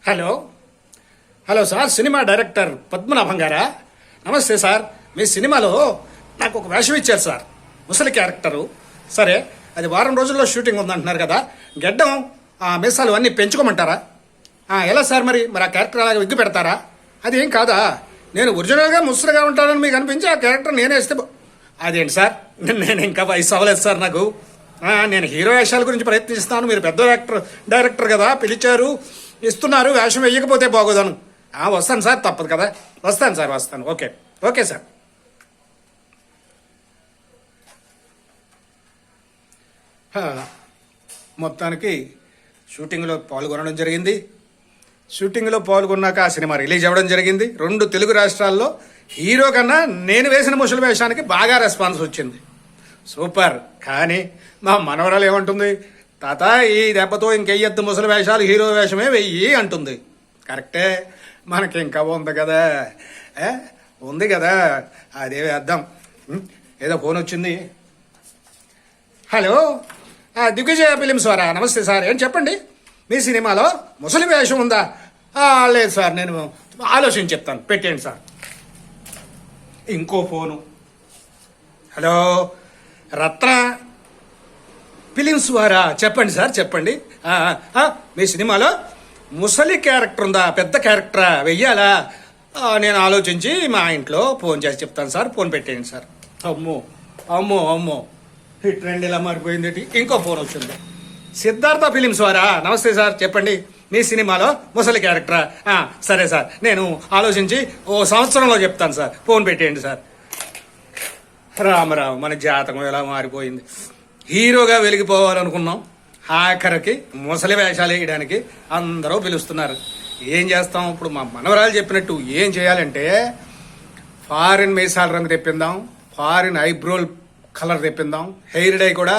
Hello hello sir, cinema director Padmanabham గారా? నమస్తే sir. మీ సినిమాలో నాకు ఒక వేషం ఇచ్చారు సార్, ముసలి క్యారెక్టరు. సరే, అది వారం రోజుల్లో షూటింగ్ ఉందంటున్నారు కదా, గెడ్డం మీసాలు అన్నీ పెంచుకోమంటారా? ఎలా సార్? మరి ఆ క్యారెక్టర్ అలాగే విగ్గు పెడతారా? అది ఏం కాదా? నేను ఒరిజినల్గా ముసలిగా ఉంటానని మీకు అనిపించి ఆ క్యారెక్టర్ నేనే ఇస్తే అదేంటి సార్, నేను ఇంకా వయసు అవ్వలేదు సార్ నాకు. నేను హీరో వేషాల గురించి ప్రయత్నిస్తాను, మీరు పెద్ద డైరెక్టర్ కదా, పిలిచారు, ఇస్తున్నారు, వేషం వేయకపోతే బాగోదాను. వస్తాను సార్, తప్పదు కదా, వస్తాను సార్, వస్తాను. Okay okay sir. మొత్తానికి షూటింగ్లో పాల్గొనడం జరిగింది. షూటింగ్లో పాల్గొన్నాక ఆ సినిమా రిలీజ్ అవ్వడం జరిగింది. 2 తెలుగు రాష్ట్రాల్లో హీరో కన్నా నేను వేసిన ముసలి వేషానికి బాగా రెస్పాన్స్ వచ్చింది. సూపర్. కానీ మా మనవరాలు ఏమంటుంది, తాత ఈ దెబ్బతో ఇంకెయ్యొద్దు ముసలి వేషాలు, హీరో వేషమే వెయ్యి అంటుంది. కరెక్టే, మనకి ఇంకా ఉంది కదా, ఉంది కదా, అదే వేద్దాం. ఏదో ఫోన్ వచ్చింది. హలో, దిగ్విజయ ఫిలిమ్స్ వారా? నమస్తే సార్, ఏం చెప్పండి, మీ సినిమాలో ముసలి వేషం ఉందా? లేదు సార్, నేను ఆలోచించి చెప్తాను, పెట్టేయండి సార్. ఇంకో ఫోను. హలో, రత్న ఫిలిమ్స్ వారా? చెప్పండి సార్, చెప్పండి. మీ సినిమాలో ముసలి క్యారెక్టర్ ఉందా? పెద్ద క్యారెక్టరా? వెయ్యాలా? నేను ఆలోచించి మా ఇంట్లో ఫోన్ చేసి చెప్తాను సార్, ఫోన్ పెట్టేయండి సార్. అమ్మో అమ్మో అమ్మో, ఈ ట్రెండ్ ఇలా మారిపోయింది. ఇంకో ఫోన్ వచ్చింది. సిద్ధార్థ ఫిలిమ్స్ వారా? నమస్తే సార్, చెప్పండి, మీ సినిమాలో ముసలి క్యారెక్టరా? సరే సార్, నేను ఆలోచించి ఓ సంవత్సరంలో చెప్తాను సార్, ఫోన్ పెట్టేయండి సార్. రామరావు, మన జాతకం ఎలా మారిపోయింది. హీరోగా వెలిగిపోవాలనుకున్నాం, ఆఖరికి ముసలి వేషాలు వేయడానికి అందరూ పిలుస్తున్నారు. ఏం చేస్తాం ఇప్పుడు? మా మనవరాలు చెప్పినట్టు ఏం చేయాలంటే, ఫారిన్ మీసాల రంగు తెప్పిందాం, ఫారిన్ ఐబ్రోల్ కలర్ తెప్పిందాం, హెయిర్ డై కూడా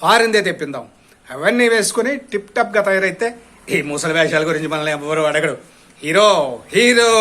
ఫారిన్దే తెప్పిందాం. అవన్నీ వేసుకుని టిప్ టాప్గా తయారైతే ఈ ముసలి వేషాల గురించి మనల్ని ఎవరు అడగడు. Hero hero